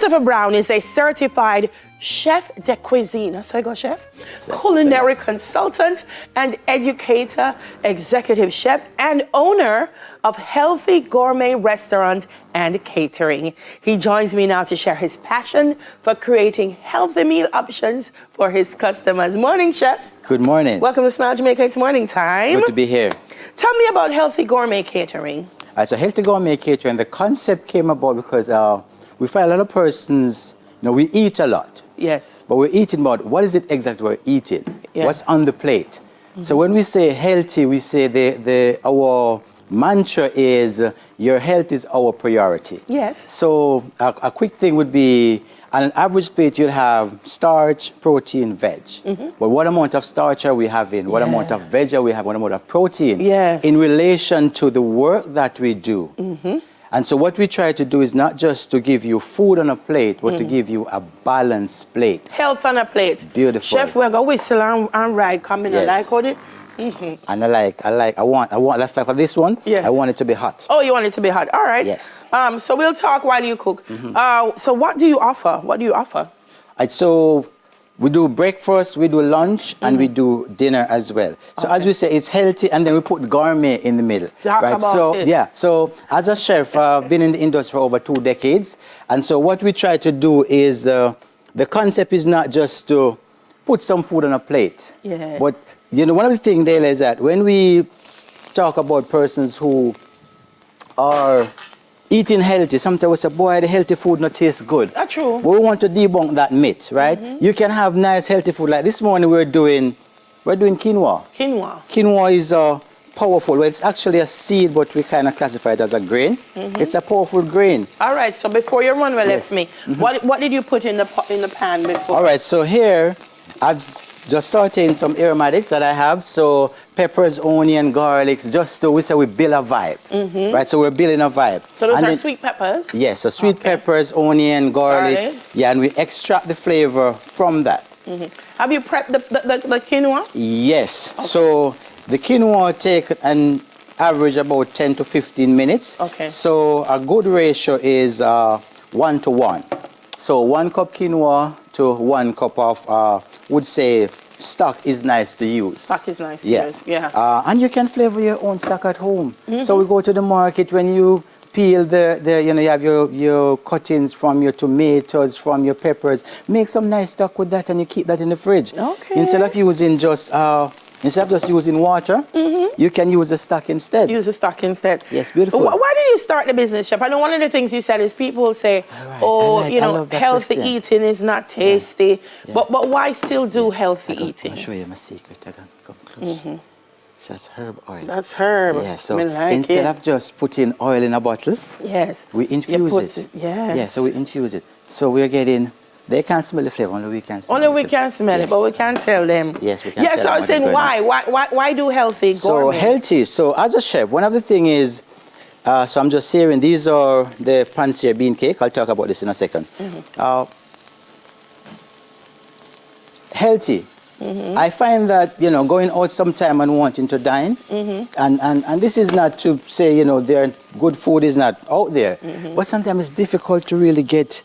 Christopher Brown is a certified chef de cuisine. So I go, chef? Culinary consultant and educator, executive chef, and owner of Healthy Gourmet Restaurant and Catering. He joins me now to share his passion for creating healthy meal options for his customers. Morning, chef. Good morning. Welcome to Smile Jamaica. It's morning time. Good to be here. Tell me about Healthy Gourmet Catering. So Healthy Gourmet Catering, the concept came about because we find a lot of persons, we eat a lot. Yes. But we're eating about what is it exactly we're eating? Yes. What's on the plate? Mm-hmm. So when we say healthy, we say our mantra is your health is our priority. Yes. So a quick thing would be, on an average plate, you'll have starch, protein, veg. Mm-hmm. But what amount of starch are we having? What amount of veg are we having? What amount of protein? Yes. In relation to the work that we do. Mm-hmm. And so what we try to do is not just to give you food on a plate, but to give you a balanced plate. Health on a plate. Beautiful. Chef, we're going to whistle and ride coming. Yes. I like it. Mm-hmm. And I want, that's like for this one, yes. I want it to be hot. Oh, you want it to be hot. All right. Yes. So we'll talk while you cook. Mm-hmm. So what do you offer? So we do breakfast, we do lunch, and we do dinner as well. So as we say, it's healthy, and then we put gourmet in the middle. Talk about it. Yeah. So as a chef, I've been in the industry for over 2 decades. And so what we try to do is the concept is not just to put some food on a plate. Yeah. But one of the things, Dale, is that when we talk about persons who are eating healthy, sometimes we say, boy, the healthy food not tastes good. That's true. We want to debunk that myth, right? Mm-hmm. You can have nice healthy food. Like this morning we're doing quinoa. Quinoa is powerful. Well, it's actually a seed, but we kind of classify it as a grain. Mm-hmm. It's a powerful grain. All right, so before you run away left me, what did you put in the pan before? All right, so here I've just sauteing some aromatics that I have. So peppers, onion, garlic, just so we build a vibe, right? So we're building a vibe. So those are sweet peppers? Yes, so sweet peppers, onion, garlic. Yeah, and we extract the flavor from that. Mm-hmm. Have you prepped the quinoa? Yes. Okay. So the quinoa take an average about 10 to 15 minutes. Okay. So a good ratio is 1 to 1. So 1 cup quinoa to 1 cup of, would say, stock is nice to use. Stock is nice to use, yeah. And you can flavor your own stock at home. Mm-hmm. So we go to the market, when you peel you have your cuttings from your tomatoes, from your peppers, make some nice stock with that and you keep that in the fridge. Okay. Instead of just using water, you can use the stock instead. Use the stock instead. Yes, beautiful. Why did you start the business, chef? I know one of the things you said is people say, healthy eating is not tasty. Yeah. But why still do healthy eating? I'll show you my secret. I can come close. Mm-hmm. So that's herb oil. That's herb. Yeah, so instead of just putting oil in a bottle, yes, we infuse it. Yes. Yeah, so we infuse it. So we're getting, they can't smell the flavor, only we can smell it. Only we can smell it, but we can't tell them. Yes, we can tell them. Yes, I was saying why do healthy gourmet? So healthy, so as a chef, one of the things is, so I'm just searing, these are the pansir bean cake. I'll talk about this in a second. Mm-hmm. Healthy. Mm-hmm. I find that, going out sometime and wanting to dine, and this is not to say, their good food is not out there, but sometimes it's difficult to really get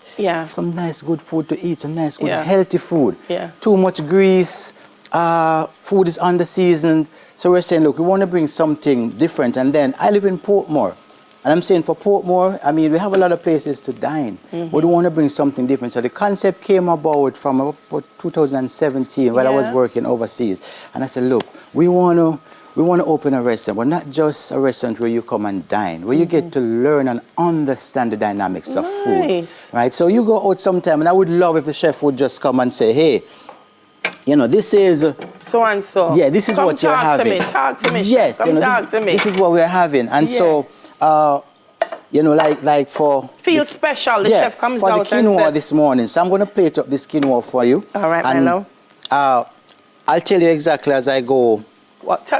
some nice good food to eat, some nice good healthy food. Yeah. Too much grease, food is under-seasoned, so we're saying, look, we want to bring something different, and then I live in Portmore. And I'm saying for Portmore, I mean, we have a lot of places to dine, but we want to bring something different. So the concept came about from about 2017 while I was working overseas. And I said, look, we want to open a restaurant, but not just a restaurant where you come and dine, where you get to learn and understand the dynamics of food. Right? So you go out sometime, and I would love if the chef would just come and say, hey, this is so and so. Yeah, this is what you're having. Talk to me. Yes, talk to me. This is what we're having. And so like for... Feel special, the chef comes out and for the quinoa this morning. So I'm going to plate up this quinoa for you. All right, Milo. I'll tell you exactly as I go.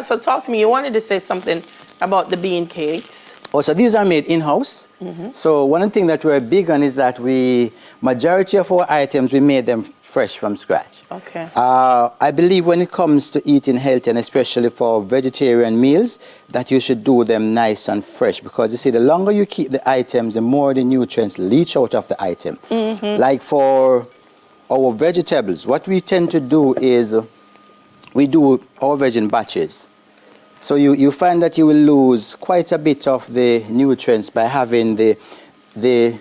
So talk to me. You wanted to say something about the bean cakes. Oh, so these are made in-house. So one of the things that we're big on is that majority of our items, we made them fresh from scratch. Okay. I believe when it comes to eating healthy, and especially for vegetarian meals, that you should do them nice and fresh, because you see, the longer you keep the items, the more the nutrients leach out of the item. Like for our vegetables, what we tend to do is we do our veg in batches. So you find that you will lose quite a bit of the nutrients by having the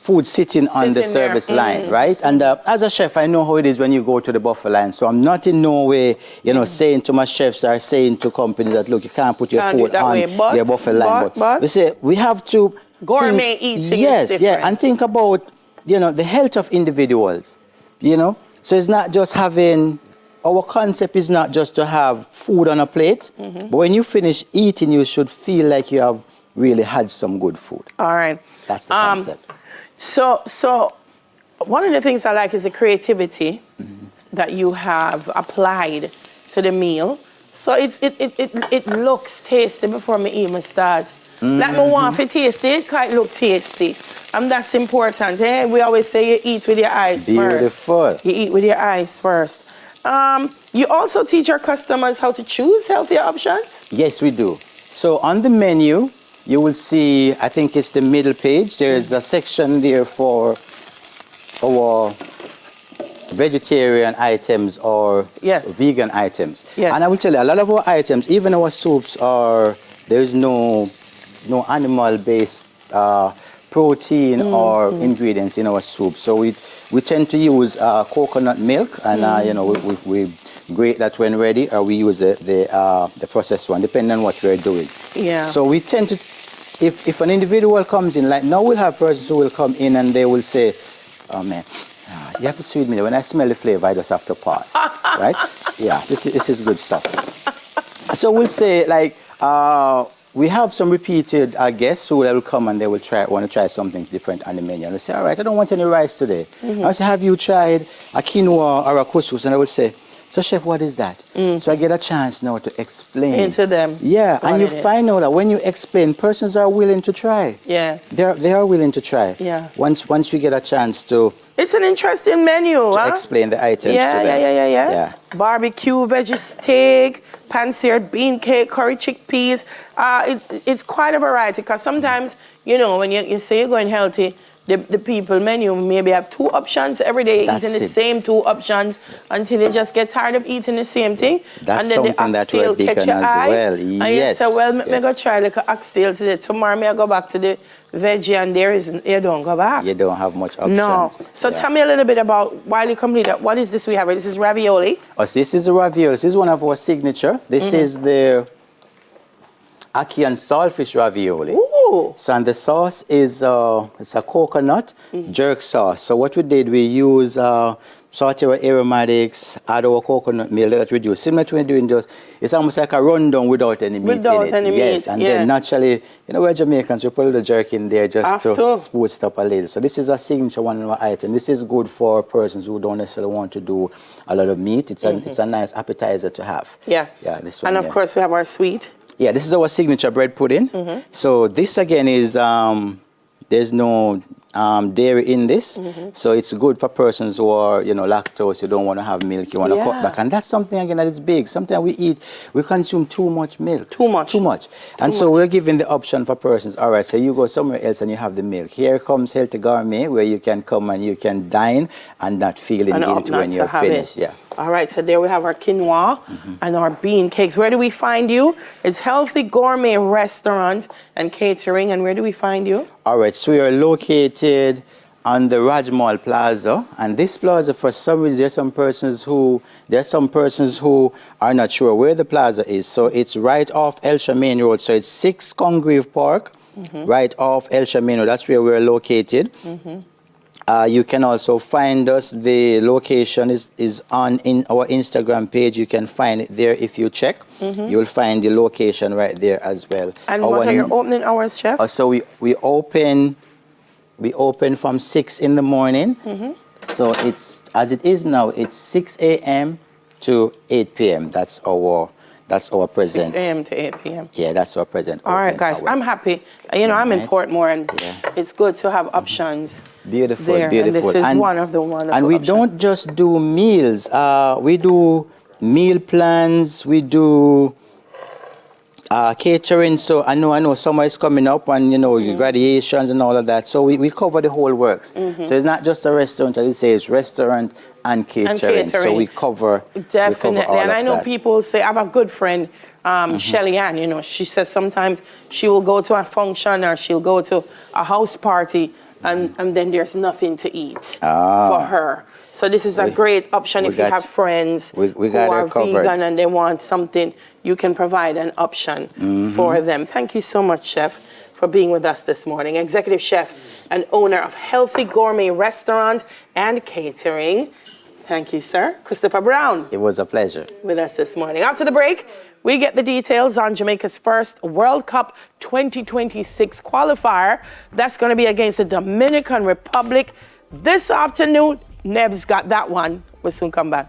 food sitting on the service line, right? And as a chef, I know how it is when you go to the buffet line. So I'm not in no way, saying to my chefs or saying to companies that, look, you can't put your food on your buffet line. But we say we have to gourmet eating. Yes, is yeah, and think about the health of individuals. So it's not just having. Our concept is not just to have food on a plate, but when you finish eating, you should feel like you have really had some good food. All right. That's the concept. So one of the things I like is the creativity that you have applied to the meal. So it looks tasty before me even start. Like me want to taste it, because it look tasty. And that's important. We always say you eat with your eyes first. Beautiful. You eat with your eyes first. You also teach our customers how to choose healthier options? Yes, we do. So on the menu, you will see, I think it's the middle page, there's a section there for our vegetarian items or vegan items. Yes. And I will tell you, a lot of our items, even our soups, there's no animal-based protein or ingredients in our soup. So we tend to use coconut milk, and we grate that when ready, or we use the processed one, depending on what we're doing. Yeah. So we tend to, if an individual comes in, like now we'll have persons who will come in and they will say, oh man, you have to sweet me. When I smell the flavor, I just have to pause, right? Yeah, this is good stuff. So we'll say, like, we have some repeated guests who will come and they will want to try something different on the menu. And they say, all right, I don't want any rice today. I say, have you tried a quinoa or a couscous? And I will say, so chef, what is that? So I get a chance now to explain. To them. Yeah, and you find out that when you explain, persons are willing to try. Yeah. They are willing to try. Yeah. Once we get a chance to... It's an interesting menu, to explain the items to them. Yeah. Barbecue, veggie steak, pan-seared bean cake, curry chickpeas. It's quite a variety, because sometimes, when you say you're going healthy, the people menu maybe have 2 options every day, eating the same 2 options until they just get tired of eating the same thing. That's and then something that we're big on as well. And you say, well, me go try like an oxtail today. Tomorrow, me I go back to the veggie, and you don't go back. You don't have much options. No. So tell me a little bit about, while you complete that, what is this we have? This is ravioli. Oh, so this is the ravioli. This is one of our signature. This is the ackee and saltfish ravioli. Ooh. So and the sauce is it's a coconut jerk sauce. So what we did, we use saute our aromatics, add our coconut milk that we do. Similar to when doing just, it's almost like a rundown without any meat in it. Yes, and then naturally, we're Jamaicans, we put a little jerk in there just to spruce it up a little. So this is a signature one of our item. This is good for persons who don't necessarily want to do a lot of meat. It's a nice appetizer to have. Yeah. Yeah, this one. And of course we have our sweet. Yeah, this is our signature bread pudding. So this again is, there's no dairy in this. So it's good for persons who are, lactose, you don't want to have milk, you want to cut back. And that's something, again, that is big. Sometimes we consume too much milk. Too much. So we're giving the option for persons, all right, so you go somewhere else and you have the milk. Here comes Healthy Gourmet, where you can come and you can dine and not feeling guilty when you're finished. Yeah. All right, so there we have our quinoa and our bean cakes. Where do we find you? It's Healthy Gourmet Restaurant and Catering. And where do we find you? All right, so we are located on the Rajmal Plaza. And this plaza, for some reason, there are some persons who are not sure where the plaza is. So it's right off El Shamaine Road. So it's 6 Congreve Park, right off El Shamaine Road. That's where we're located. You can also find us. The location is on our Instagram page. You can find it there if you check. You'll find the location right there as well. And what are your opening hours, Chef? So we open from 6 in the morning. So it's, as it is now, it's 6 a.m. to 8 p.m. That's That's our 6 present. a.m. to 8 p.m. Yeah, that's our present. All right, opening guys, hours. I'm happy. You know, I'm in Right. Portmore, and Yeah. it's good to have options Beautiful, there. beautiful. And this is one of the wonderful And we options. don't just do meals. We do meal plans. We do catering. So I know summer is coming up, and graduations and all of that. So we cover the whole works. So it's not just a restaurant. As it says, restaurant and catering. So we cover Definitely. We cover all And I of know that. people say, I have a good friend, Shelly Ann, she says sometimes she will go to a function or she'll go to a house party and then there's nothing to eat for her. So this is a great option if you have friends we who got are her covered. vegan and they want something, you can provide an option for them. Thank you so much, Chef, for being with us this morning. Executive Chef and owner of Healthy Gourmet Restaurant and Catering. Thank you, sir. Christopher Brown. It was a pleasure. With us this morning. After the break, we get the details on Jamaica's first World Cup 2026 qualifier. That's going to be against the Dominican Republic this afternoon. Neb's got that one. We'll soon come back.